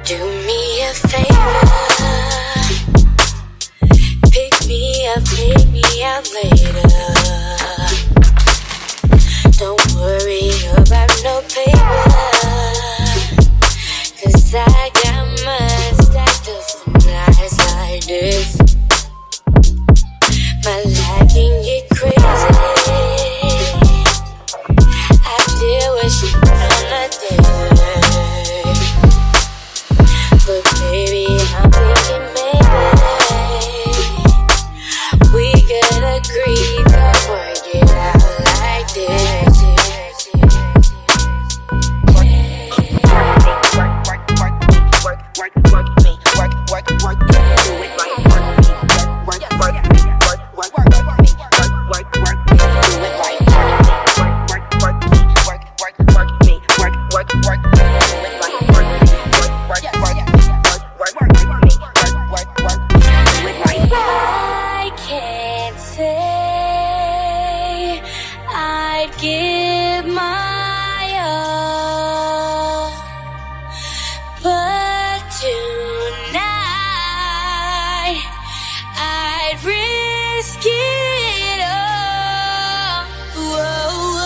Do me a favor, pick me up, take me out later. Don't worry about no paper, 'cause I got my stacked up for nights like this. My life can get crazy, I deal with shit on a daily. But baby, I'm thinking maybe we could agree to work it out like this. I can't say I'd give my all, but tonight I'd risk it all. Whoa, whoa,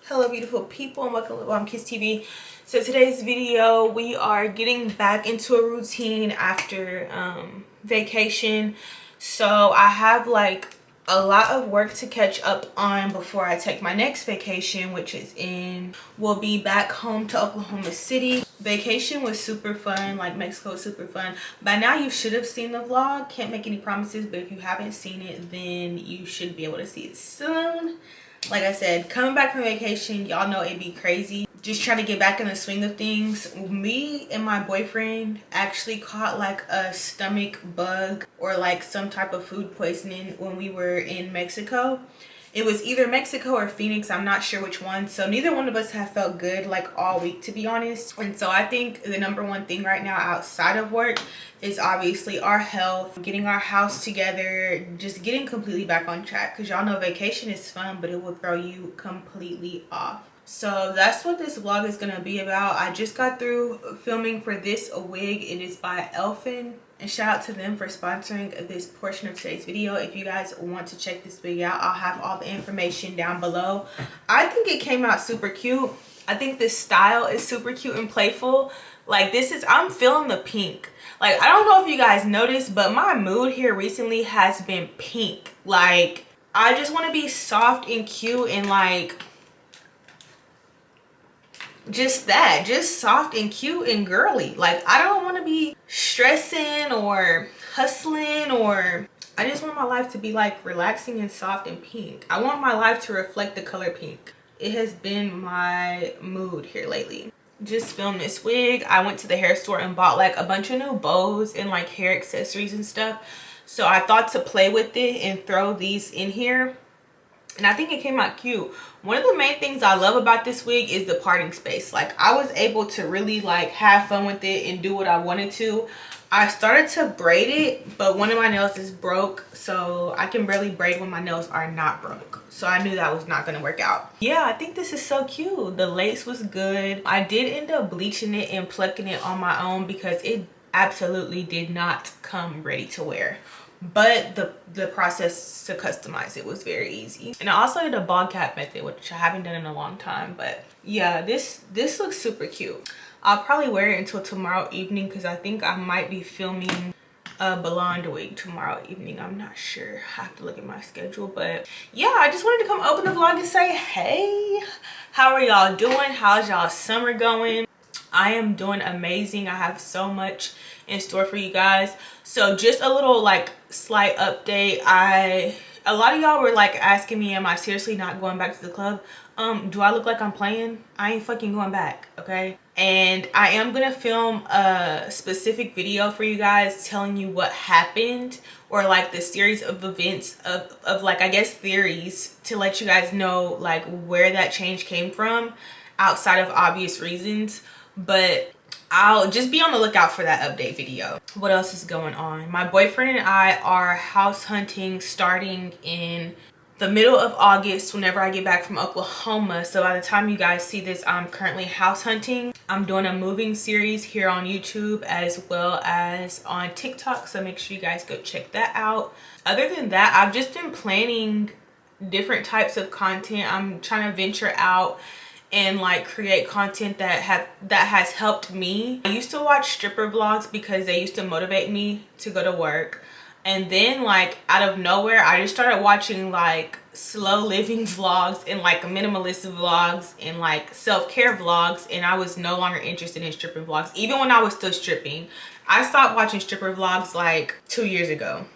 Hello beautiful people and welcome to Kiss TV. So today's video, we are getting back into a routine after vacation. So I have like a lot of work to catch up on before I take my next vacation, which we'll be back home to Oklahoma City. Vacation was super fun, like Mexico was super fun. By now you should have seen the vlog. Can't make any promises, but if you haven't seen it, then you should be able to see it soon. Like I said, coming back from vacation, y'all know it'd be crazy. Just trying to get back in the swing of things. Me and my boyfriend actually caught like a stomach bug or like some type of food poisoning when we were in Mexico. It was either Mexico or Phoenix, I'm not sure which one. So neither one of us have felt good like all week, to be honest. And so I think the number one thing right now outside of work is obviously our health, getting our house together, just getting completely back on track. Because y'all know vacation is fun, but it will throw you completely off. So that's what this vlog is going to be about. I just got through filming for this wig. It is by Elfin. And shout out to them for sponsoring this portion of today's video. If you guys want to check this wig out, I'll have all the information down below. I think it came out super cute. I think this style is super cute and playful. Like I'm feeling the pink. Like, I don't know if you guys noticed, but my mood here recently has been pink. Like, I just want to be soft and cute and like just soft and cute and girly. Like, I don't want to be stressing or hustling, or I just want my life to be like relaxing and soft and pink. I want my life to reflect the color pink. It has been my mood here lately. Just filmed this wig. I went to the hair store and bought like a bunch of new bows and like hair accessories and stuff. So I thought to play with it and throw these in here. And I think it came out cute. One of the main things I love about this wig is the parting space. Like, I was able to really like have fun with it and do what I wanted to. I started to braid it, but one of my nails is broke, so I can barely braid when my nails are not broke. So I knew that was not gonna work out. Yeah, I think this is so cute. The lace was good. I did end up bleaching it and plucking it on my own because it absolutely did not come ready to wear. But the process to customize it was very easy. And I also did a ball cap method, which I haven't done in a long time. But yeah, this looks super cute. I'll probably wear it until tomorrow evening because I think I might be filming a blonde wig tomorrow evening. I'm not sure. I have to look at my schedule. But yeah, I just wanted to come open the vlog and say, hey, how are y'all doing? How's y'all summer going? I am doing amazing. I have so much in store for you guys. So just a little like slight update. A lot of y'all were like asking me, am I seriously not going back to the club? Do I look like I'm playing? I ain't fucking going back, okay? And I am gonna film a specific video for you guys telling you what happened, or like the series of events of like, I guess, theories to let you guys know like where that change came from outside of obvious reasons. But I'll just be on the lookout for that update video. What else is going on? My boyfriend and I are house hunting starting in the middle of August whenever I get back from Oklahoma. So by the time you guys see this, I'm currently house hunting. I'm doing a moving series here on YouTube as well as on TikTok, so make sure you guys go check that out. Other than that, I've just been planning different types of content. I'm trying to venture out and like create content that has helped me. I used to watch stripper vlogs because they used to motivate me to go to work. And then like out of nowhere, I just started watching like slow living vlogs and like minimalist vlogs and like self-care vlogs, and I was no longer interested in stripper vlogs. Even when I was still stripping, I stopped watching stripper vlogs like 2 years ago,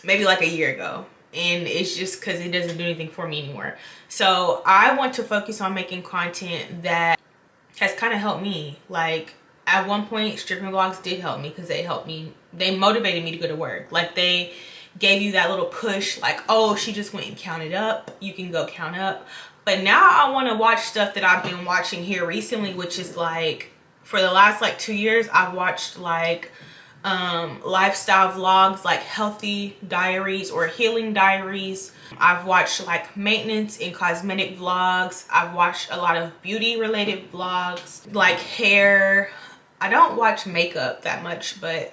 maybe like a year ago. And it's just because it doesn't do anything for me anymore. So I want to focus on making content that has kind of helped me. Like at one point, stripping vlogs did help me because they motivated me to go to work. Like they gave you that little push, like, oh, she just went and counted up, you can go count up. But now I want to watch stuff that I've been watching here recently, which is like for the last like 2 years, I've watched like lifestyle vlogs, like healthy diaries or healing diaries. I've watched like maintenance and cosmetic vlogs. I've watched a lot of beauty related vlogs, like hair. I don't watch makeup that much, but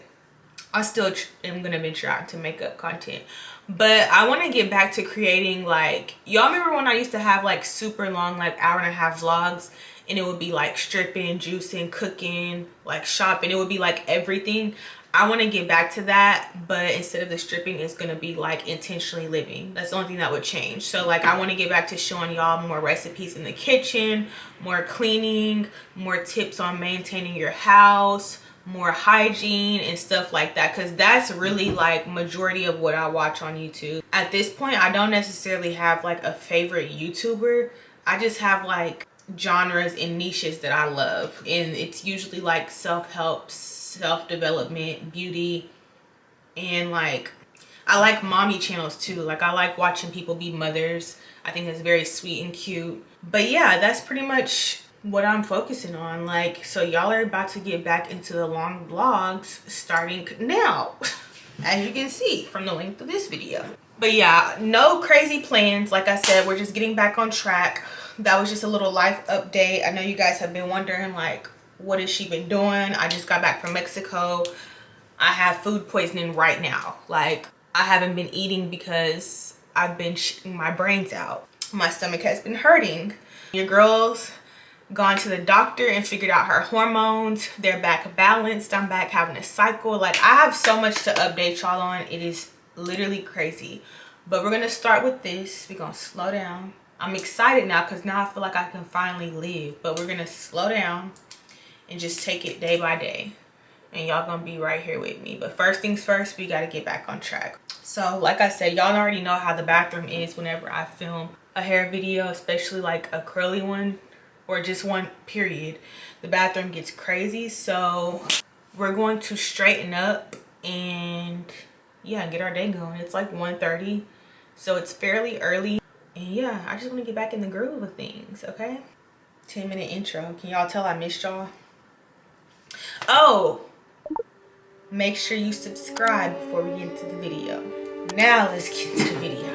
I still am gonna venture out into makeup content. But I want to get back to creating, like, y'all remember when I used to have like super long, like hour-and-a-half vlogs, and it would be like stripping, juicing, cooking, like shopping. It would be like everything. I want to get back to that, but instead of the stripping, it's gonna be like intentionally living. That's the only thing that would change. So like I want to get back to showing y'all more recipes in the kitchen, more cleaning, more tips on maintaining your house, more hygiene and stuff like that, because that's really like majority of what I watch on YouTube. At this point, I don't necessarily have like a favorite YouTuber. I just have like genres and niches that I love, and it's usually like self-help, self-development, beauty, and like I like mommy channels too. Like I like watching people be mothers. I think that's very sweet and cute. But yeah, that's pretty much what I'm focusing on. Like, so y'all are about to get back into the long vlogs starting now, as you can see from the length of this video. But yeah, no crazy plans. Like I said, we're just getting back on track. That was just a little life update. I know you guys have been wondering like, what has she been doing? I just got back from Mexico. I have food poisoning right now. Like, I haven't been eating because I've been shitting my brains out. My stomach has been hurting. Your girl's gone to the doctor and figured out her hormones. They're back balanced. I'm back having a cycle. Like, I have so much to update y'all on. It is literally crazy. But we're gonna start with this. We're gonna slow down. I'm excited now because now I feel like I can finally live. But we're gonna slow down and just take it day by day. And y'all gonna be right here with me. But first things first, we gotta get back on track. So like I said, y'all already know how the bathroom is whenever I film a hair video, especially like a curly one or just one period. The bathroom gets crazy. So we're going to straighten up and yeah, get our day going. It's like 1:30, so it's fairly early. And yeah, I just want to get back in the groove of things, okay? 10-minute intro. Can y'all tell I missed y'all? Oh, make sure you subscribe before we get into the video. Now let's get into the video.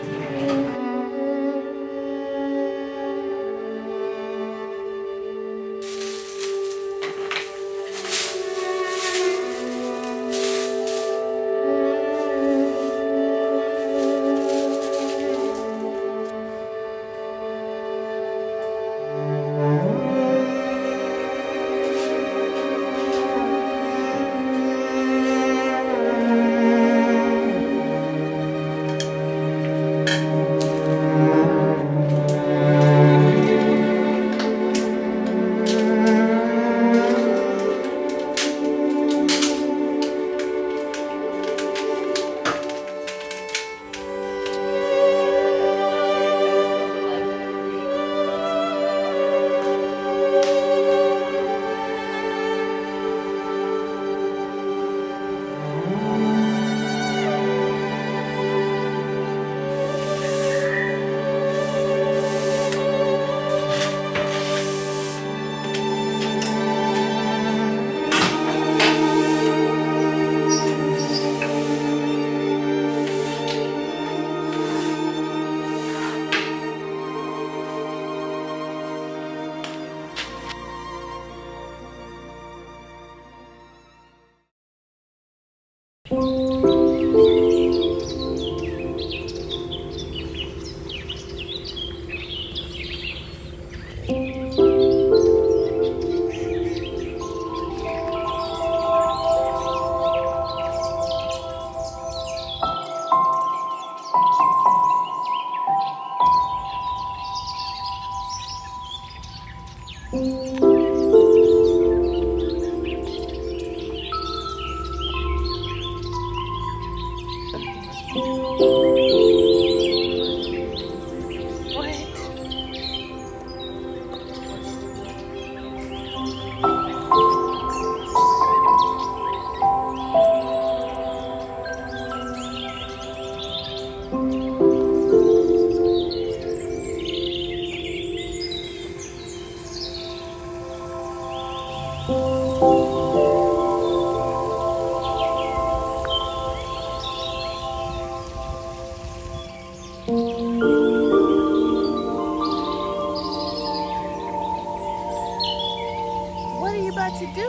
What are you about to do?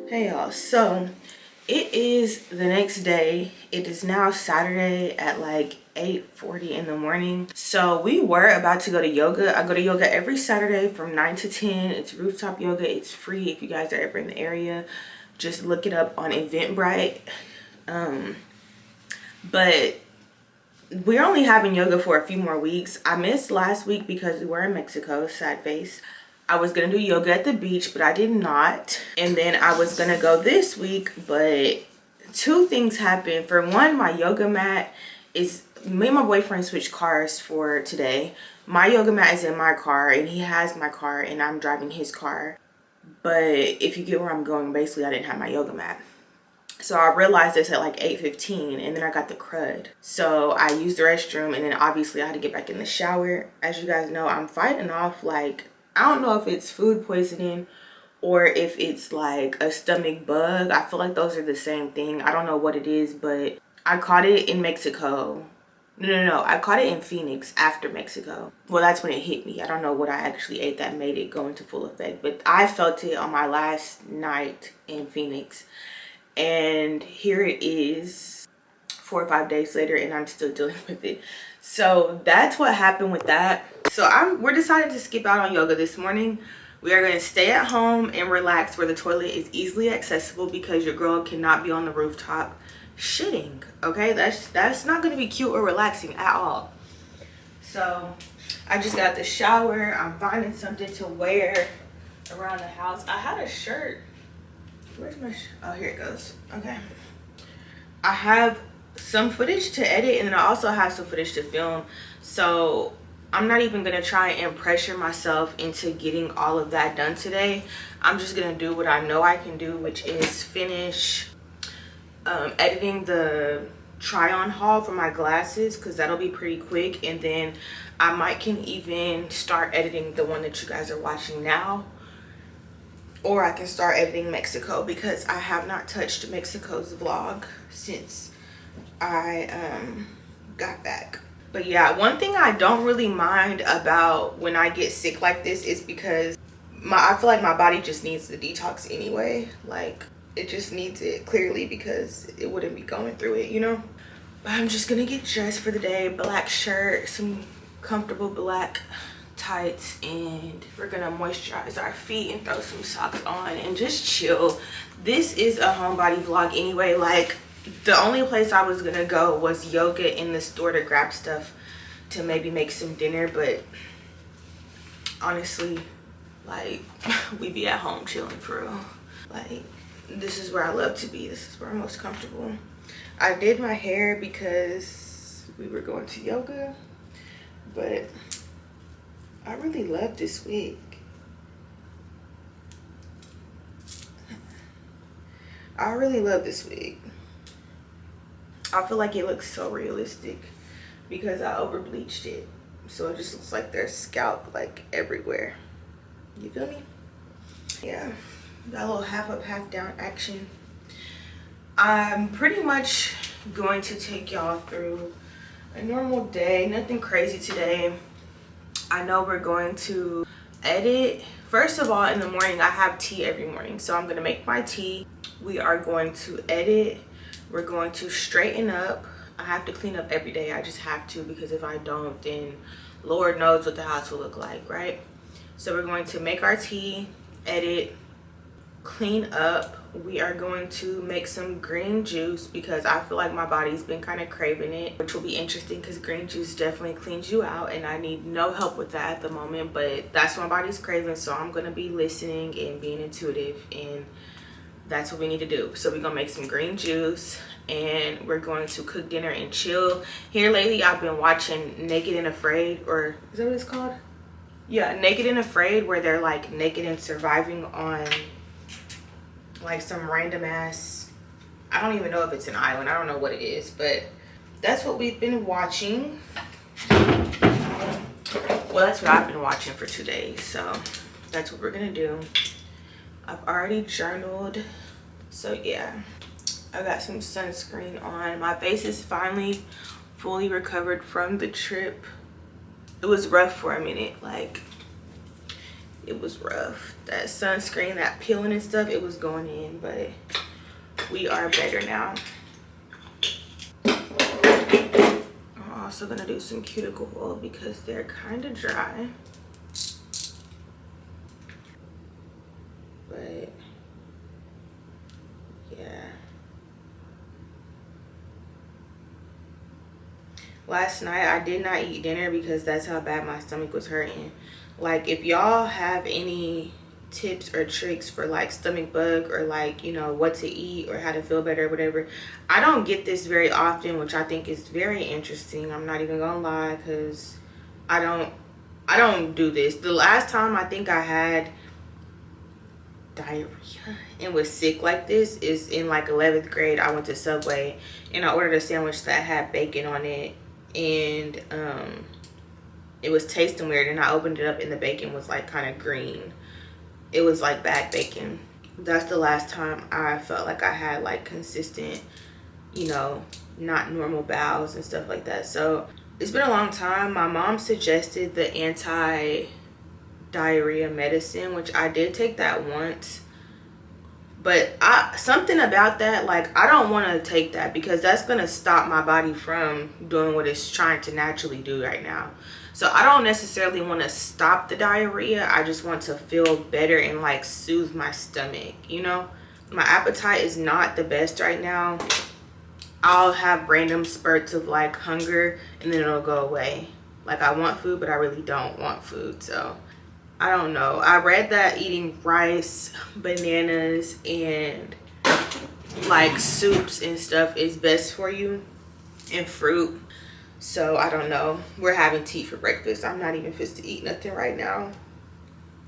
Hey y'all, so it is the next day. It is now Saturday at like 8:40 in the morning. So we were about to go to yoga. I go to yoga every Saturday from 9 to 10. It's rooftop yoga. It's free if you guys are ever in the area. Just look it up on Eventbrite. But we're only having yoga for a few more weeks. I missed last week because we were in Mexico, sad face. I was gonna do yoga at the beach, but I did not. And then I was gonna go this week, but two things happened. For one, my yoga mat is, me and my boyfriend switched cars for today. My yoga mat is in my car and he has my car and I'm driving his car. But if you get where I'm going, basically I didn't have my yoga mat. So I realized this at like 8:15 and then I got the crud. So I used the restroom and then obviously I had to get back in the shower. As you guys know, I'm fighting off like, I don't know if it's food poisoning or if it's like a stomach bug. I feel like those are the same thing. I don't know what it is, but I caught it in Mexico. No. I caught it in Phoenix after Mexico. Well, that's when it hit me. I don't know what I actually ate that made it go into full effect, but I felt it on my last night in Phoenix. And here it is 4 or 5 days later and I'm still dealing with it. So that's what happened with that. So we're decided to skip out on yoga this morning. We are going to stay at home and relax where the toilet is easily accessible because your girl cannot be on the rooftop shitting. Okay, that's not going to be cute or relaxing at all. So I just got the shower. I'm finding something to wear around the house. I had a shirt. Where's my oh, here it goes. Okay, I have some footage to edit, and then I also have some footage to film. So I'm not even gonna try and pressure myself into getting all of that done today. I'm just gonna do what I know I can do, which is finish editing the try on haul for my glasses, because that'll be pretty quick, and then I might can even start editing the one that you guys are watching now, or I can start editing Mexico, because I have not touched Mexico's vlog since I got back. But yeah, one thing I don't really mind about when I get sick like this is because I feel like my body just needs the detox anyway. Like, it just needs it, clearly, because it wouldn't be going through it, you know. But I'm just gonna get dressed for the day. Black shirt, some comfortable black tights, and we're gonna moisturize our feet and throw some socks on and just chill. This is a homebody vlog anyway. Like, the only place I was gonna go was yoga in the store to grab stuff to maybe make some dinner, but honestly, like, we be at home chilling for real. Like, this is where I love to be. This is where I'm most comfortable. I did my hair because we were going to yoga, but I really love this wig. I really love this wig. I feel like it looks so realistic because I over bleached it, so it just looks like there's scalp like everywhere. You feel me? Yeah, got a little half up, half down action. I'm pretty much going to take y'all through a normal day. Nothing crazy today. I know we're going to edit. First of all, in the morning, I have tea every morning, so I'm gonna make my tea. We are going to edit. We're going to straighten up. I have to clean up every day. I just have to, because if I don't, then Lord knows what the house will look like, right? So we're going to make our tea, edit, clean up. We are going to make some green juice because I feel like my body's been kind of craving it, which will be interesting because green juice definitely cleans you out, and I need no help with that at the moment, but that's what my body's craving, so I'm going to be listening and being intuitive, and that's what we need to do. So we're gonna make some green juice, and we're going to cook dinner and chill. Here lately, I've been watching Naked and Afraid, or is that what it's called? Yeah, Naked and Afraid, where they're like naked and surviving on like some random ass, I don't even know if it's an island, I don't know what it is, but that's what we've been watching. Well, that's what I've been watching for 2 days, so that's what we're gonna do. I've already journaled, so yeah. I got some sunscreen on. My face is finally fully recovered from the trip. It was rough for a minute, like, it was rough. That sunscreen, that peeling and stuff, it was going in, but we are better now. I'm also gonna do some cuticle oil because they're kind of dry. But yeah. Last night I did not eat dinner because that's how bad my stomach was hurting. Like, if y'all have any tips or tricks for like stomach bug, or like, you know, what to eat or how to feel better or whatever, I don't get this very often, which I think is very interesting. I'm not even gonna lie, because I don't do this. The last time I think I had diarrhea and was sick like this is in like 11th grade. I went to Subway and I ordered a sandwich that had bacon on it, and it was tasting weird, and I opened it up and the bacon was like kind of green. It was like bad bacon. That's the last time I felt like I had like consistent, you know, not normal bowels and stuff like that. So it's been a long time. My mom suggested the anti-diarrhea medicine, which I did take that once, but something about that, like, I don't want to take that because that's gonna stop my body from doing what it's trying to naturally do right now. So I don't necessarily want to stop the diarrhea. I just want to feel better and like soothe my stomach, you know. My appetite is not the best right now. I'll have random spurts of like hunger and then it'll go away. Like, I want food, but I really don't want food. So I don't know. I read that eating rice, bananas, and like soups and stuff is best for you. and fruit. So I don't know. We're having tea for breakfast. I'm not even fit to eat nothing right now.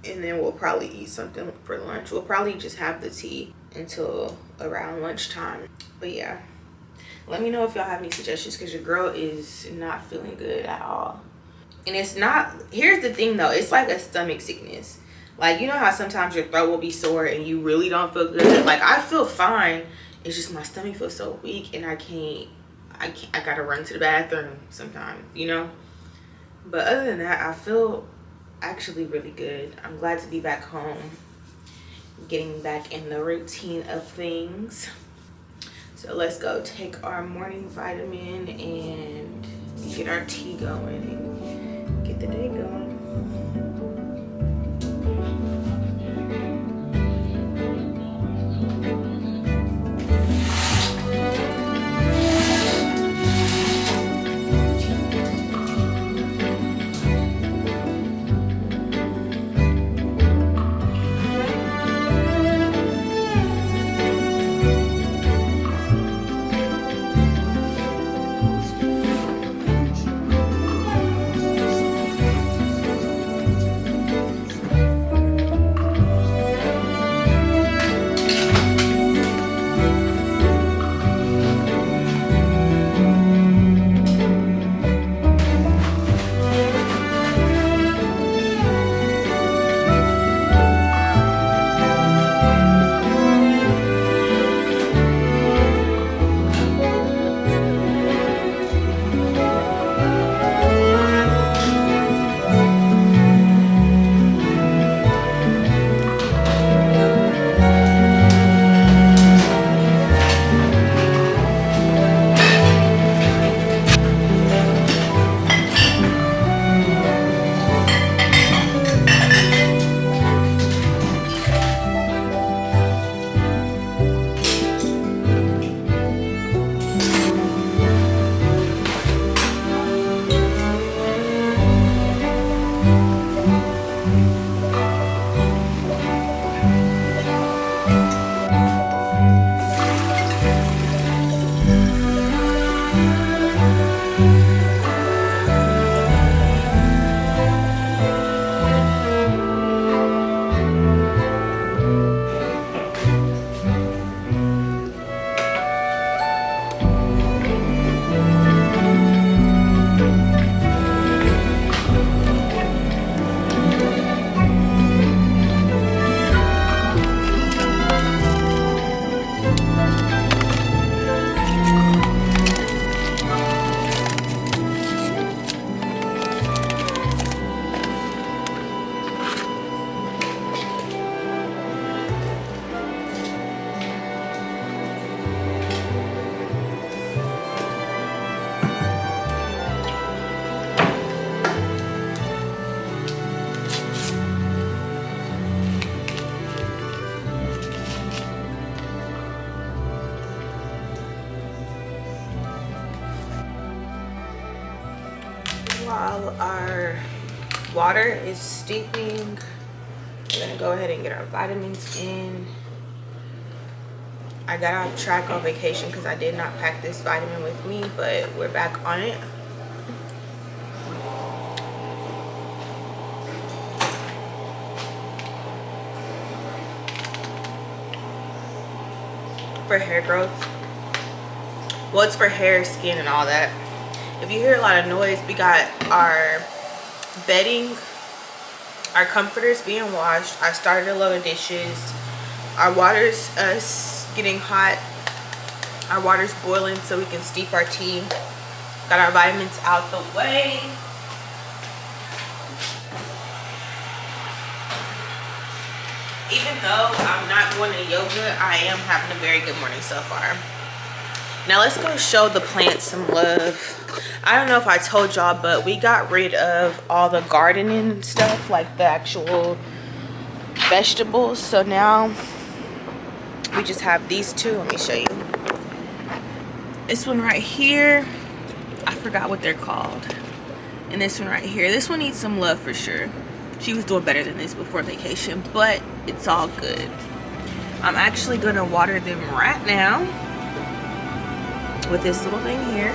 And then we'll probably eat something for lunch. We'll probably just have the tea until around lunchtime. But yeah, let me know if y'all have any suggestions, because your girl is not feeling good at all. And it's not, here's the thing though, it's like a stomach sickness. Like, you know how sometimes your throat will be sore and you really don't feel good? Like, I feel fine. It's just my stomach feels so weak and I gotta run to the bathroom sometimes, you know? But other than that, I feel actually really good. I'm glad to be back home, getting back in the routine of things. So let's go take our morning vitamin and get our tea going and get the day going. While our water is steeping, we're gonna go ahead and get our vitamins in. I got off track on vacation because I did not pack this vitamin with me, but we're back on it. For hair growth. Well, it's for hair, skin, and all that. If you hear a lot of noise, we got our bedding, our comforters being washed. I started a load of dishes. Our water's getting hot. Our water's boiling so we can steep our tea. Got our vitamins out the way. Even though I'm not going to yoga, I am having a very good morning so far. Now let's go show the plants some love. I don't know if I told y'all, but we got rid of all the gardening stuff, like the actual vegetables. So now we just have these two. Let me show you. This one right here, I forgot what they're called. And this one right here. This one needs some love for sure. She was doing better than this before vacation, but it's all good. I'm actually gonna water them right now with this little thing here.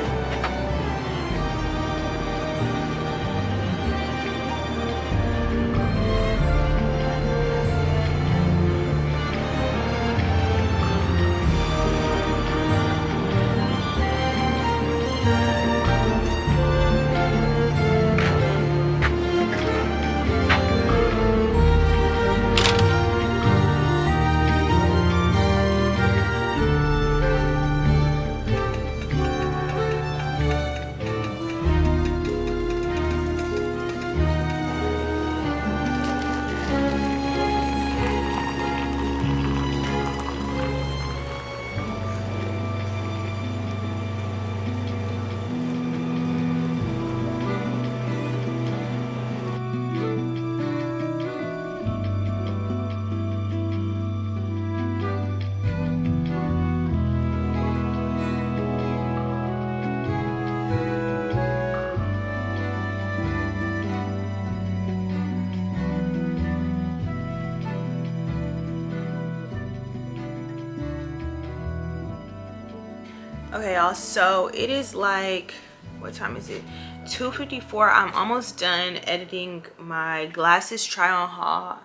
Okay, y'all, so it is like, what time is it? 2:54. I'm almost done editing my glasses try on haul,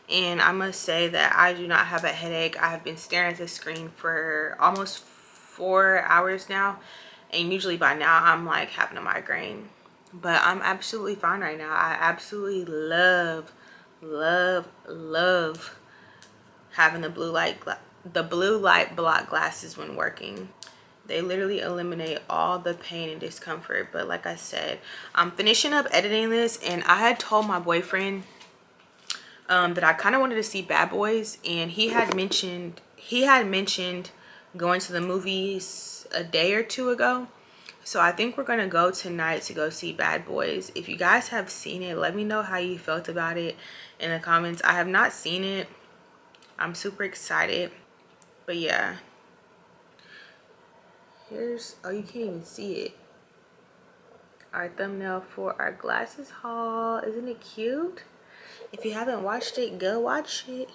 and I must say that I do not have a headache. I have been staring at the screen for almost 4 hours now, and usually by now I'm like having a migraine, but I'm absolutely fine right now. I absolutely love having the blue light block glasses when working. They literally eliminate all the pain and discomfort. But like I said, I'm finishing up editing this, and I had told my boyfriend that I kind of wanted to see Bad Boys, and he had mentioned going to the movies a day or two ago. So I think we're gonna go tonight to go see Bad Boys. If you guys have seen it, let me know how you felt about it in the comments. I have not seen it. I'm super excited, but yeah. Here's, oh, you can't even see it, our thumbnail for our glasses haul. Isn't it cute? If you haven't watched it, go watch it.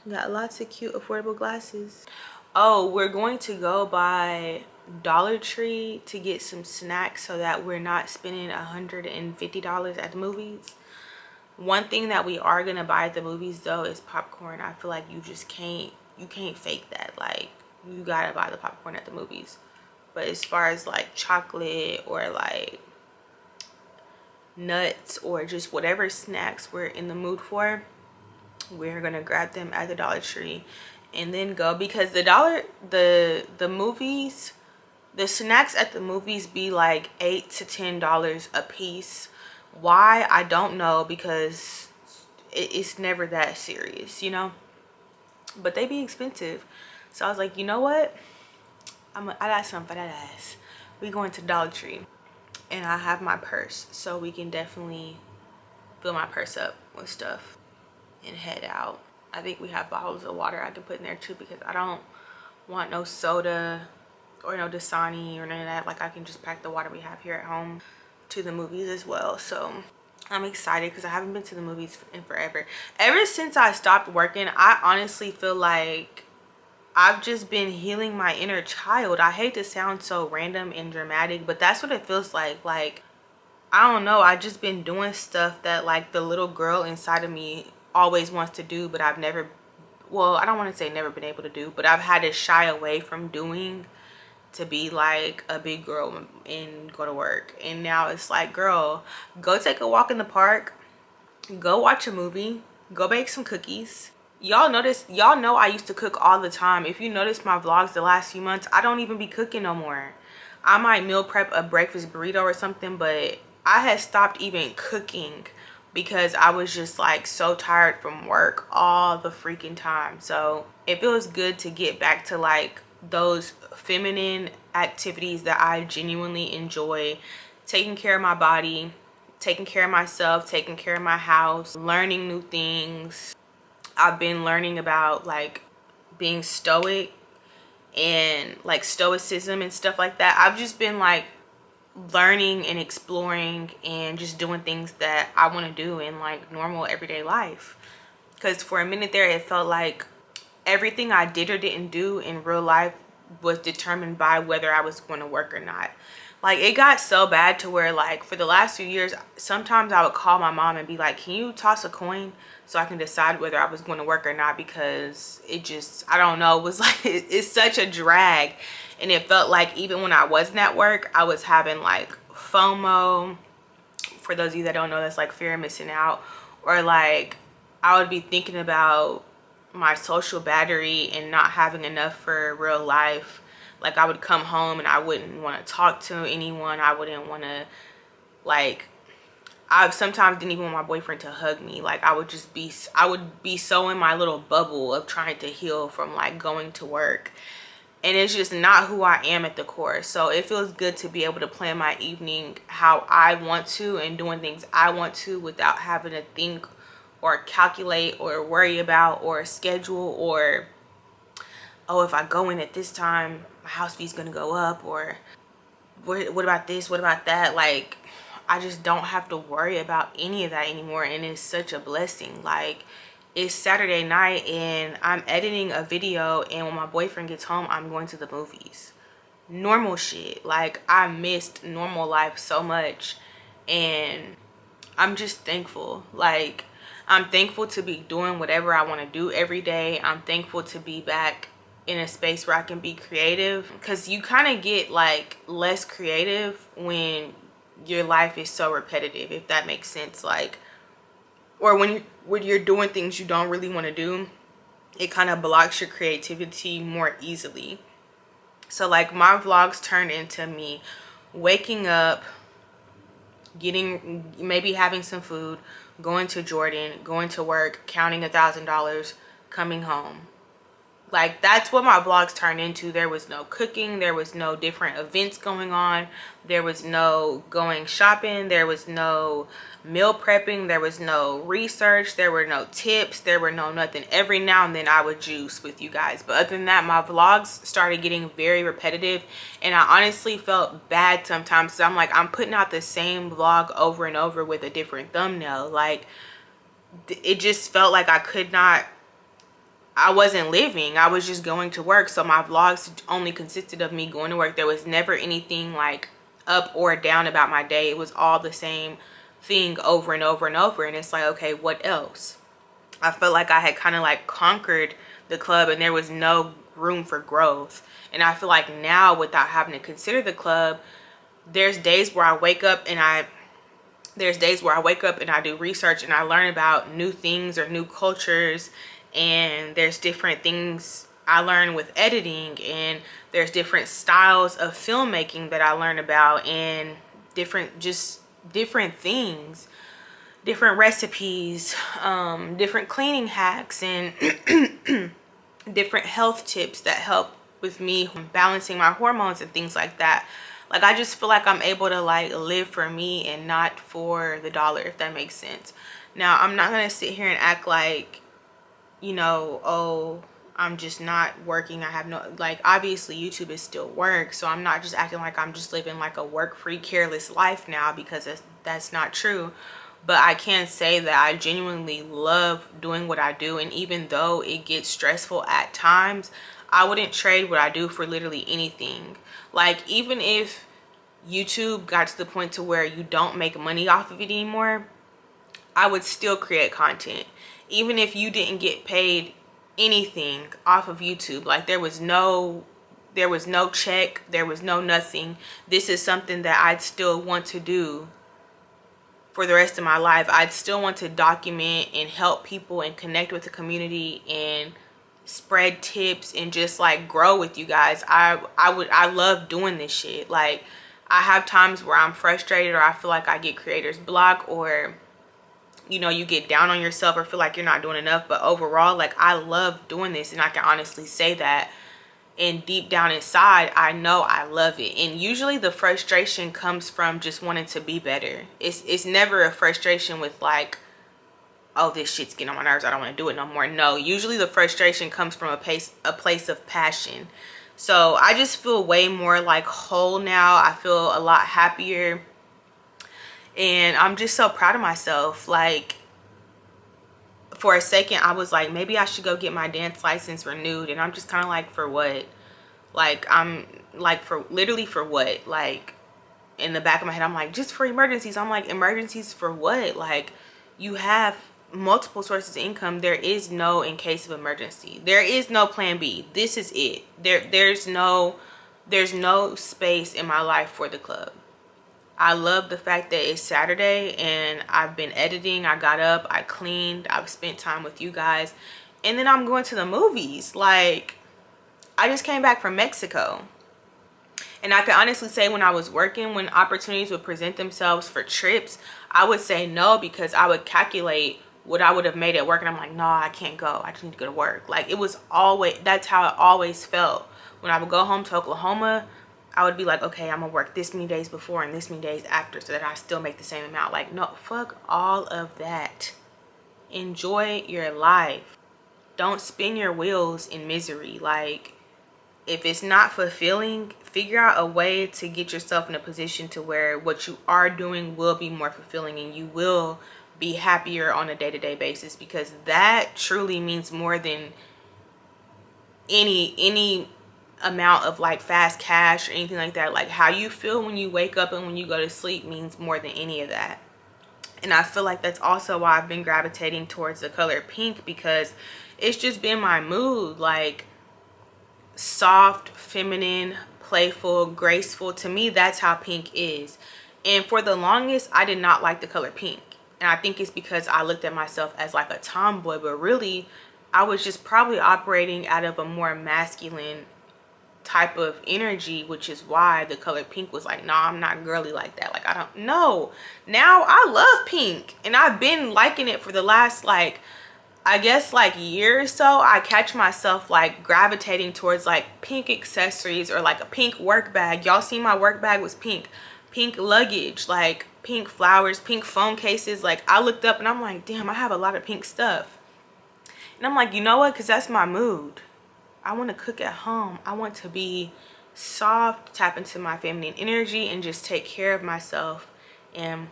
Got lots of cute affordable glasses. Oh, we're going to go by Dollar Tree to get some snacks so that we're not spending $150 at the movies. One thing that we are gonna buy at the movies though is popcorn. I feel like you can't fake that. Like, you gotta buy the popcorn at the movies. But as far as like chocolate or like nuts or just whatever snacks we're in the mood for, we're gonna grab them at the Dollar Tree and then go, because the movies, the snacks at the movies be like $8 to $10 a piece. Why? I don't know, because it's never that serious, you know, but they be expensive. So I was like, you know what, I got something for that ass. We going to Dollar Tree, and I have my purse, so we can definitely fill my purse up with stuff and head out. I think we have bottles of water I can put in there too, because I don't want no soda or no Dasani or none of that. Like, I can just pack the water we have here at home to the movies as well. So I'm excited because I haven't been to the movies in forever. Ever since I stopped working, I honestly feel like I've just been healing my inner child. I hate to sound so random and dramatic, but that's what it feels like. Like, I don't know, I just been doing stuff that like the little girl inside of me always wants to do, but I've never, well, I don't want to say never been able to do, but I've had to shy away from doing, to be like a big girl and go to work. And now it's like, girl, go take a walk in the park, go watch a movie, go bake some cookies. Y'all know I used to cook all the time. If you notice my vlogs the last few months, I don't even be cooking no more. I might meal prep a breakfast burrito or something, but I had stopped even cooking because I was just like so tired from work all the freaking time. So it feels good to get back to like those feminine activities that I genuinely enjoy. Taking care of my body, taking care of myself, taking care of my house, learning new things. I've been learning about like being stoic and like stoicism and stuff like that. I've just been like learning and exploring and just doing things that I want to do in like normal everyday life. Because for a minute there, it felt like everything I did or didn't do in real life was determined by whether I was going to work or not. Like, it got so bad to where like for the last few years, sometimes I would call my mom and be like, can you toss a coin so I can decide whether I was going to work or not? Because it just, I don't know, it was like it's such a drag. And it felt like even when I wasn't at work, I was having like FOMO. For those of you that don't know, that's like fear of missing out. Or like I would be thinking about my social battery and not having enough for real life. Like, I would come home and I wouldn't want to talk to anyone. I wouldn't want to, like, I sometimes didn't even want my boyfriend to hug me. Like, I would be so in my little bubble of trying to heal from like going to work. And it's just not who I am at the core. So it feels good to be able to plan my evening how I want to and doing things I want to without having to think or calculate or worry about or schedule or, oh, if I go in at this time, my house fee's gonna go up, or what about this, what about that. Like, I just don't have to worry about any of that anymore, and it's such a blessing. Like, it's Saturday night and I'm editing a video, and when my boyfriend gets home, I'm going to the movies. normal shit. Like, I missed normal life so much, and I'm just thankful. Like, I'm thankful to be doing whatever I want to do every day. I'm thankful to be back in a space where I can be creative, because you kind of get like less creative when your life is so repetitive, if that makes sense. Like, or when you're doing things you don't really want to do, it kind of blocks your creativity more easily. So like, my vlogs turned into me waking up, getting, maybe having some food, going to Jordan, going to work, counting $1,000, coming home. Like, that's what my vlogs turned into. There was no cooking, there was no different events going on, there was no going shopping, there was no meal prepping, there was no research, there were no tips, there were no nothing. Every now and then I would juice with you guys, but other than that, my vlogs started getting very repetitive, and I honestly felt bad sometimes. So I'm like, I'm putting out the same vlog over and over with a different thumbnail. Like, it just felt like I wasn't living. I was just going to work. So my vlogs only consisted of me going to work. There was never anything like up or down about my day. It was all the same thing over and over and over. And it's like, okay, what else? I felt like I had kind of like conquered the club, and there was no room for growth. And I feel like now, without having to consider the club, there's days where I wake up and I do research and I learn about new things or new cultures, and there's different things I learn with editing, and there's different styles of filmmaking that I learn about, and different things, different recipes, different cleaning hacks, and different health tips that help with me balancing my hormones and things like that. Like, I just feel like I'm able to like live for me and not for the dollar, if that makes sense. Now, I'm not gonna sit here and act like, you know, oh, I'm just not working. I have no, like, obviously YouTube is still work, so I'm not just acting like I'm just living like a work-free, careless life now, because that's not true. But I can say that I genuinely love doing what I do, and even though it gets stressful at times, I wouldn't trade what I do for literally anything. Like, even if YouTube got to the point to where you don't make money off of it anymore, I would still create content. Even if you didn't get paid anything off of YouTube, like there was no check, there was no nothing. This is something that I'd still want to do for the rest of my life. I'd still want to document and help people and connect with the community and spread tips and just like grow with you guys. I love doing this shit. Like, I have times where I'm frustrated, or I feel like I get creator's block, or you know, you get down on yourself or feel like you're not doing enough. But overall, like, I love doing this, and I can honestly say that. And deep down inside, I know I love it. And usually the frustration comes from just wanting to be better. It's never a frustration with like, oh, this shit's getting on my nerves, I don't want to do it no more. No, usually the frustration comes from a place of passion. So I just feel way more like whole now. I feel a lot happier, and I'm just so proud of myself. Like, for a second I was like, maybe I should go get my dance license renewed, and I'm just kind of like, for what? Like, I'm like, for literally for what? Like, in the back of my head I'm like, just for emergencies. I'm like, emergencies for what? Like, you have multiple sources of income. There is no in case of emergency. There is no plan B. This is it. There's no space in my life for the club. I love the fact that it's Saturday and I've been editing. I got up, I cleaned, I've spent time with you guys, and then I'm going to the movies. Like, I just came back from Mexico, and I can honestly say, when I was working, when opportunities would present themselves for trips, I would say no, because I would calculate what I would have made at work, and I'm like, no, I can't go. I just need to go to work. Like, it was always, that's how it always felt. When I would go home to Oklahoma, I would be like, okay, I'm gonna work this many days before and this many days after, so that I still make the same amount. Like, no, fuck all of that. Enjoy your life. Don't spin your wheels in misery. Like, if it's not fulfilling, figure out a way to get yourself in a position to where what you are doing will be more fulfilling, and you will be happier on a day-to-day basis, because that truly means more than any amount of like fast cash or anything like that. Like how you feel when you wake up and when you go to sleep means more than any of that. And I feel like that's also why I've been gravitating towards the color pink, because it's just been my mood. Like soft, feminine, playful, graceful. To me, that's how pink is. And for the longest, I did not like the color pink. And I think it's because I looked at myself as like a tomboy, but really I was just probably operating out of a more masculine type of energy, which is why the color pink was like, no, I'm not girly like that. Like, I don't know. Now I love pink, and I've been liking it for the last like, I guess like year or so. I catch myself like gravitating towards like pink accessories or like a pink work bag. Y'all see my work bag was pink. Pink luggage, like pink flowers, pink phone cases. Like I looked up and I'm like, damn, I have a lot of pink stuff. And I'm like, you know what? Because that's my mood. I want to cook at home. I want to be soft, tap into my feminine energy, and just take care of myself. And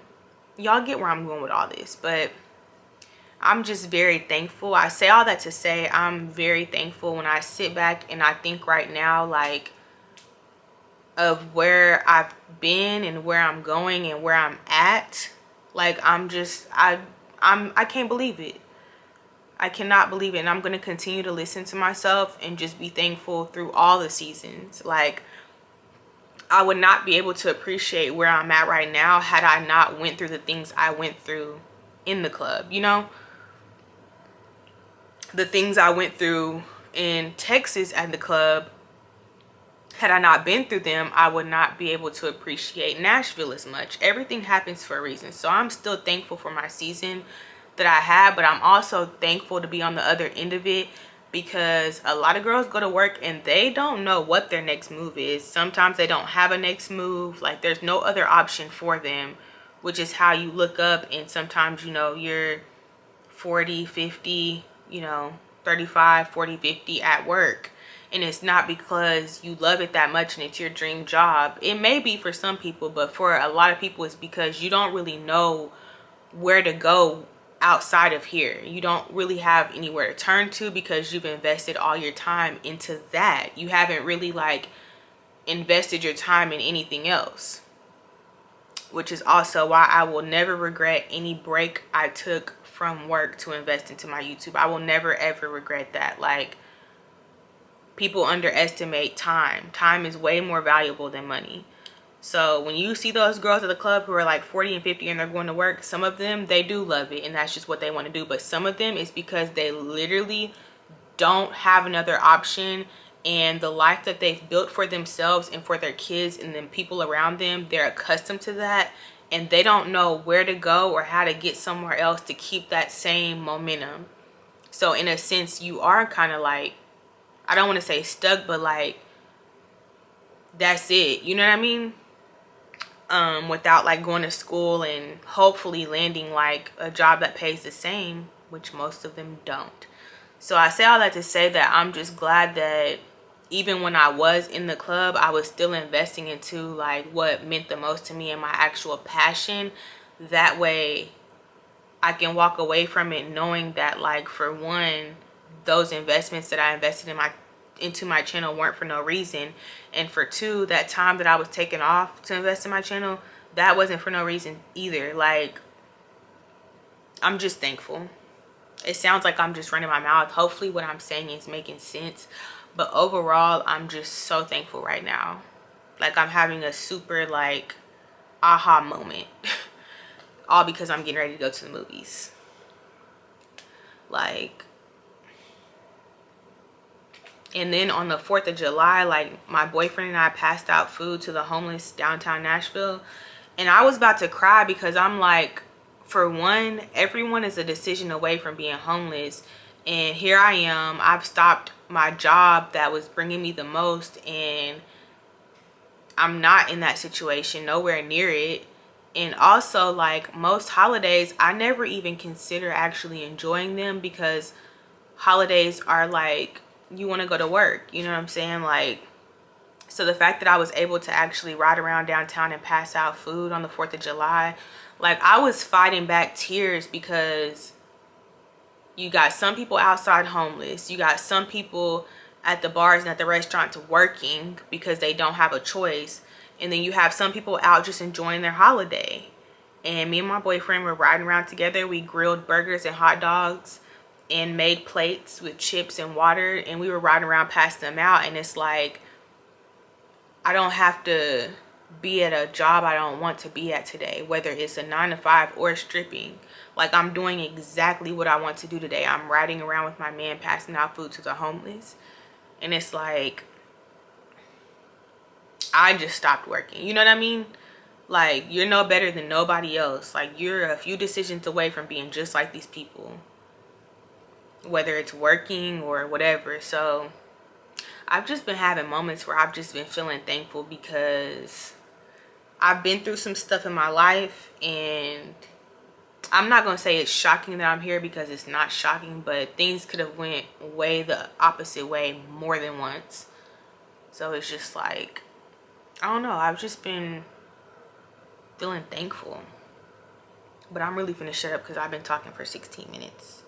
y'all get where I'm going with all this. But I'm just very thankful. I say all that to say I'm very thankful when I sit back and I think right now, like, of where I've been and where I'm going and where I'm at. Like, I can't believe it. I cannot believe it. And I'm going to continue to listen to myself and just be thankful through all the seasons. Like, I would not be able to appreciate where I'm at right now had I not went through the things I went through in the club, you know? The things I went through in Texas at the club, had I not been through them, I would not be able to appreciate Nashville as much. Everything happens for a reason. So I'm still thankful for my season that I had, but I'm also thankful to be on the other end of it, because a lot of girls go to work and they don't know what their next move is. Sometimes they don't have a next move. Like, there's no other option for them, which is how you look up. And sometimes, you know, you're 40, 50, you know, 35, 40, 50 at work. And it's not because you love it that much and it's your dream job. It may be for some people, but for a lot of people, it's because you don't really know where to go outside of here. You don't really have anywhere to turn to because you've invested all your time into that. You haven't really like invested your time in anything else, which is also why I will never regret any break I took from work to invest into my YouTube. I will never ever regret that. Like, people underestimate time. Time is way more valuable than money. So when you see those girls at the club who are like 40 and 50 and they're going to work, some of them, they do love it and that's just what they want to do. But some of them, it's because they literally don't have another option, and the life that they've built for themselves and for their kids and then people around them, they're accustomed to that, and they don't know where to go or how to get somewhere else to keep that same momentum. So in a sense, you are kind of like, I don't want to say stuck, but like, that's it. You know what I mean? Without like going to school and hopefully landing like a job that pays the same, which most of them don't. So I say all that to say that I'm just glad that even when I was in the club, I was still investing into like what meant the most to me and my actual passion. That way I can walk away from it knowing that, like, for one, those investments that I invested into my channel weren't for no reason, and for two, that time that I was taking off to invest in my channel, that wasn't for no reason either. Like, I'm just thankful. It sounds like I'm just running my mouth. Hopefully what I'm saying is making sense, but overall I'm just so thankful right now. Like, I'm having a super like aha moment. All because I'm getting ready to go to the movies. Like, and then on the 4th of July, like, my boyfriend and I passed out food to the homeless downtown Nashville. And I was about to cry because I'm like, for one, everyone is a decision away from being homeless. And here I am. I've stopped my job that was bringing me the most. And I'm not in that situation, nowhere near it. And also, like, most holidays, I never even consider actually enjoying them because holidays are like, you want to go to work, you know what I'm saying? Like, so the fact that I was able to actually ride around downtown and pass out food on the 4th of July, like, I was fighting back tears because you got some people outside homeless, you got some people at the bars and at the restaurants working because they don't have a choice. And then you have some people out just enjoying their holiday. And me and my boyfriend were riding around together. We grilled burgers and hot dogs and made plates with chips and water, and we were riding around passing them out. And it's like, I don't have to be at a job I don't want to be at today, whether it's a 9 to 5 or stripping. Like, I'm doing exactly what I want to do today. I'm riding around with my man passing out food to the homeless. And it's like, I just stopped working. You know what I mean? Like, you're no better than nobody else. Like, you're a few decisions away from being just like these people, whether it's working or whatever. So I've just been having moments where I've just been feeling thankful because I've been through some stuff in my life, and I'm not gonna say it's shocking that I'm here because it's not shocking, but things could have went way the opposite way more than once. So it's just like, I don't know, I've just been feeling thankful. But I'm really finna shut up because I've been talking for 16 minutes.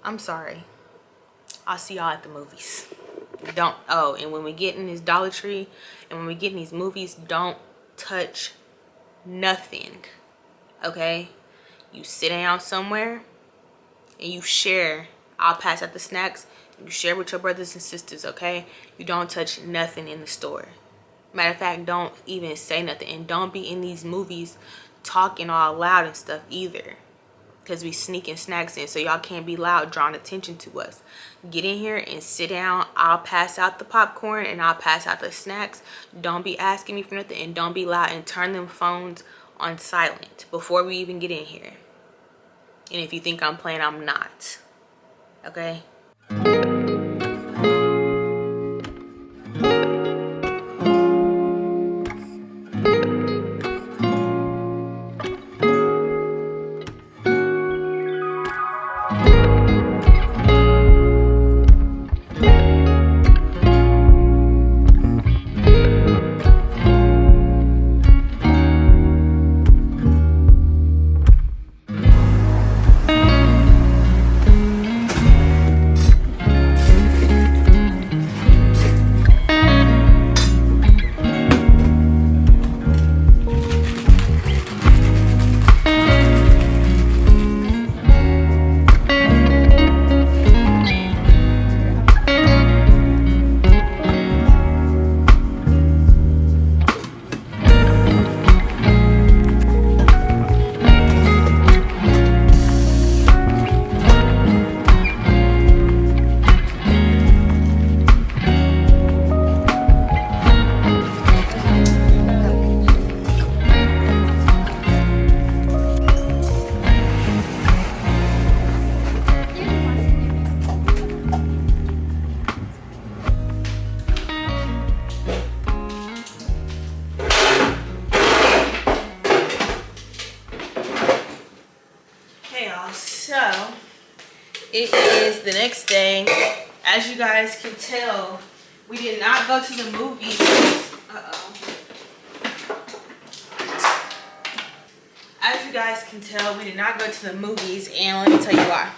I'm sorry. I'll see y'all at the movies. And when we get in this Dollar Tree and when we get in these movies, don't touch nothing, okay? You sit down somewhere and you share. I'll pass out the snacks. You share with your brothers and sisters, okay? You don't touch nothing in the store. Matter of fact, don't even say nothing. And don't be in these movies talking all loud and stuff either, because we sneaking snacks in, so y'all can't be loud, drawing attention to us. Get in here and sit down. I'll pass out the popcorn and I'll pass out the snacks. Don't be asking me for nothing, and don't be loud, and turn them phones on silent before we even get in here. And if you think I'm playing, I'm not. Okay? So it is the next day. As you guys can tell, we did not go to the movies. As you guys can tell, we did not go to the movies, and let me tell you why.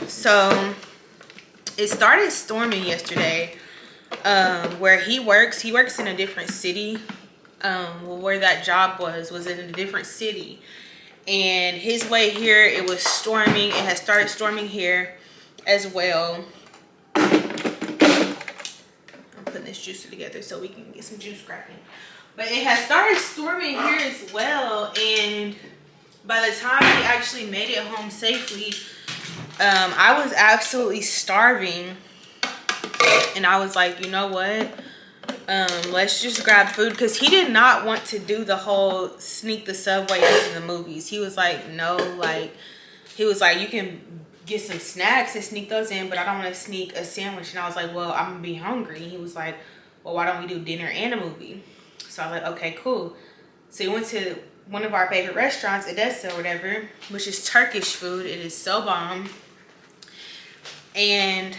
So it started storming yesterday. Where he works in a different city. Where that job was in a different city. And his way here, it was storming. It has started storming here as well. I'm putting this juicer together so we can get some juice cracking. But it has started storming here as well. And by the time we actually made it home safely, I was absolutely starving. And I was like, you know what? Let's just grab food, because he did not want to do the whole sneak the Subway into the movies. He was like, no, he was like, you can get some snacks and sneak those in, but I don't want to sneak a sandwich. And I was like, well, I'm gonna be hungry. And he was like, well, why don't we do dinner and a movie? So I was like, okay, cool. So we went to one of our favorite restaurants, Odessa or whatever, which is Turkish food. It is so bomb. And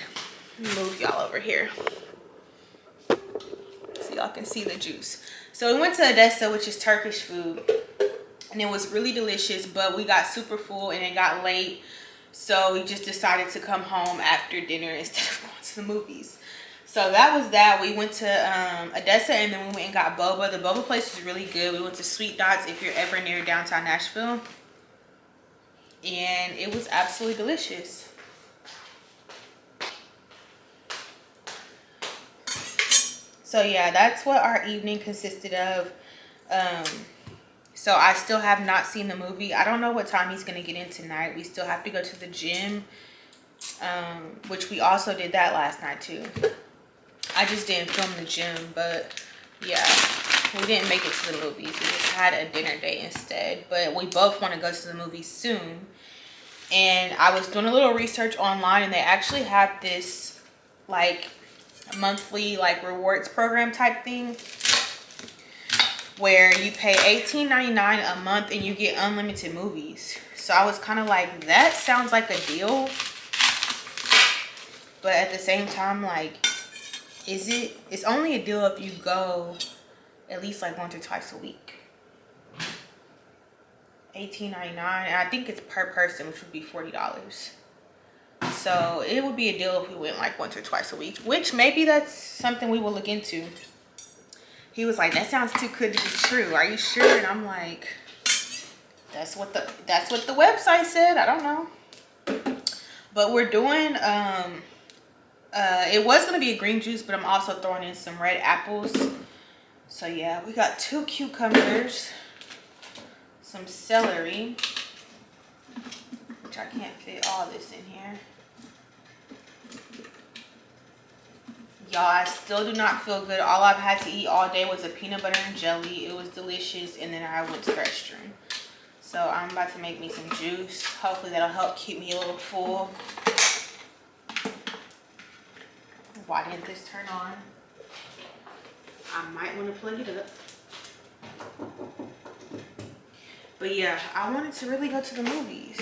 let me move y'all over here so y'all can see the juice. So we went to Odessa, which is Turkish food, and it was really delicious, but we got super full and it got late, so we just decided to come home after dinner instead of going to the movies. So that was that. We went to Odessa, and then we went and got boba. The boba place was really good. We went to Sweet Dots if you're ever near downtown Nashville. And it was absolutely delicious. So yeah, that's what our evening consisted of. So I still have not seen the movie. I don't know what time he's going to get in tonight. We still have to go to the gym, which we also did that last night too. I just didn't film the gym, but yeah, we didn't make it to the movies. We just had a dinner date instead, but we both want to go to the movies soon. And I was doing a little research online, and they actually have this like monthly like rewards program type thing where you pay $18.99 a month and you get unlimited movies. So I was kind of like, that sounds like a deal, but at the same time, like, is it? It's only a deal if you go at least like once or twice a week. $18.99, and I think it's per person, which would be $40. So it would be a deal if we went like once or twice a week, which maybe that's something we will look into. He was like, that sounds too good to be true. Are you sure? And I'm like, that's what the website said. I don't know. But we're doing it was gonna be a green juice, but I'm also throwing in some red apples. So yeah, we got 2 cucumbers, some celery, which I can't fit all this in here. Y'all, I still do not feel good. All I've had to eat all day was a peanut butter and jelly. It was delicious, and then I went to the restroom. So I'm about to make me some juice. Hopefully that'll help keep me a little full. Why didn't this turn on? I might want to plug it up. But yeah, I wanted to really go to the movies.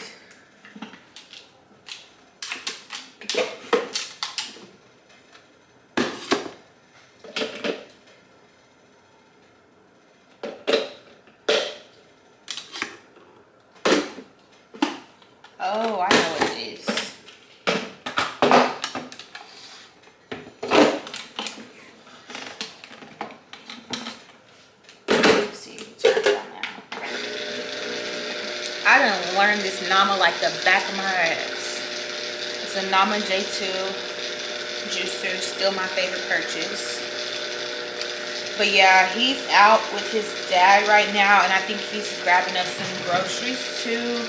Oh, I know what it is. Let's see, turn it on now. I done learned this Nama like the back of my ass. It's a Nama J2 juicer, still my favorite purchase. But yeah, he's out with his dad right now, and I think he's grabbing us some groceries too.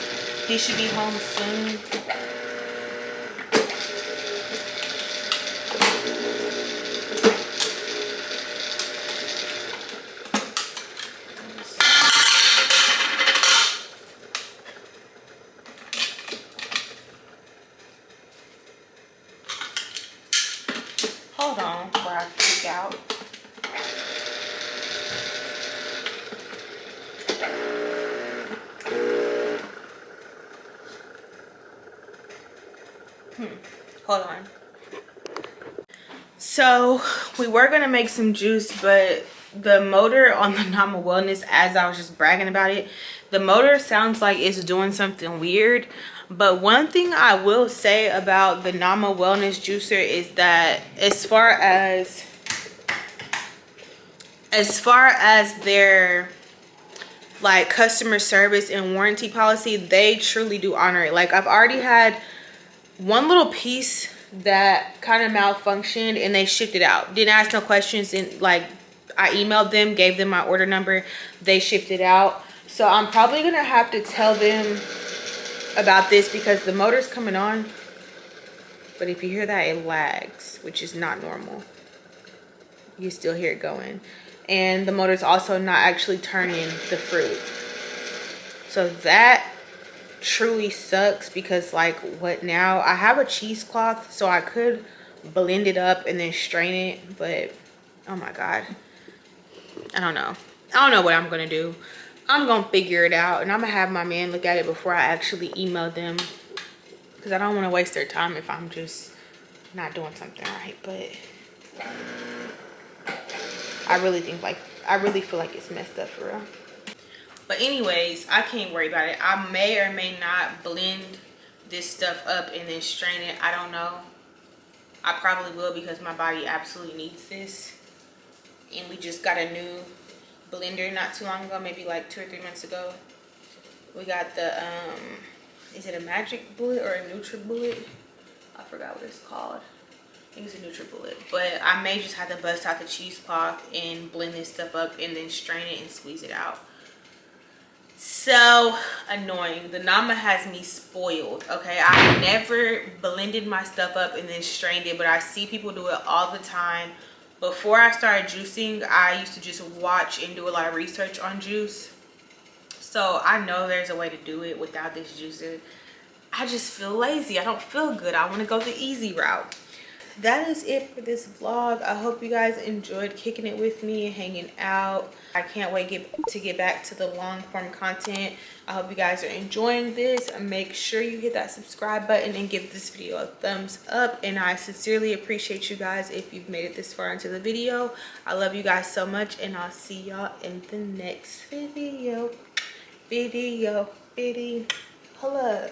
He should be home soon. Hold on before I freak out. Hold on. So we were gonna make some juice, but the motor on the Nama Wellness, as I was just bragging about it, the motor sounds like it's doing something weird. But one thing I will say about the Nama Wellness juicer is that as far as their like customer service and warranty policy, they truly do honor it. Like, I've already had one little piece that kind of malfunctioned and they shipped it out. Didn't ask no questions, and like, I emailed them, gave them my order number, they shipped it out. So I'm probably gonna have to tell them about this because the motor's coming on, but if you hear that, it lags, which is not normal. You still hear it going, and the motor's also not actually turning the fruit. So that truly sucks because, like, what now? I have a cheesecloth, so I could blend it up and then strain it, but oh my god, I don't know what I'm gonna do. I'm gonna figure it out, and I'm gonna have my man look at it before I actually email them, because I don't want to waste their time if I'm just not doing something right. But I really feel like it's messed up for real. But anyways, I can't worry about it. I may or may not blend this stuff up and then strain it. I don't know. I probably will because my body absolutely needs this. And we just got a new blender not too long ago, maybe like 2 or 3 months ago. We got the is it a magic bullet or a NutriBullet? I forgot what it's called. I think it's a NutriBullet. But I may just have to bust out the cheesecloth and blend this stuff up and then strain it and squeeze it out. So annoying. The Nama has me spoiled. Okay, I never blended my stuff up and then strained it, but I see people do it all the time. Before I started juicing, I used to just watch and do a lot of research on juice. So I know there's a way to do it without this juicer. I just feel lazy. I don't feel good. I want to go the easy route. That is it for this vlog. I hope you guys enjoyed kicking it with me and hanging out. I can't wait to get back to the long form content. I hope you guys are enjoying this. Make sure you hit that subscribe button and give this video a thumbs up. And I sincerely appreciate you guys if you've made it this far into the video. I love you guys so much, and I'll see y'all in the next video. Holla.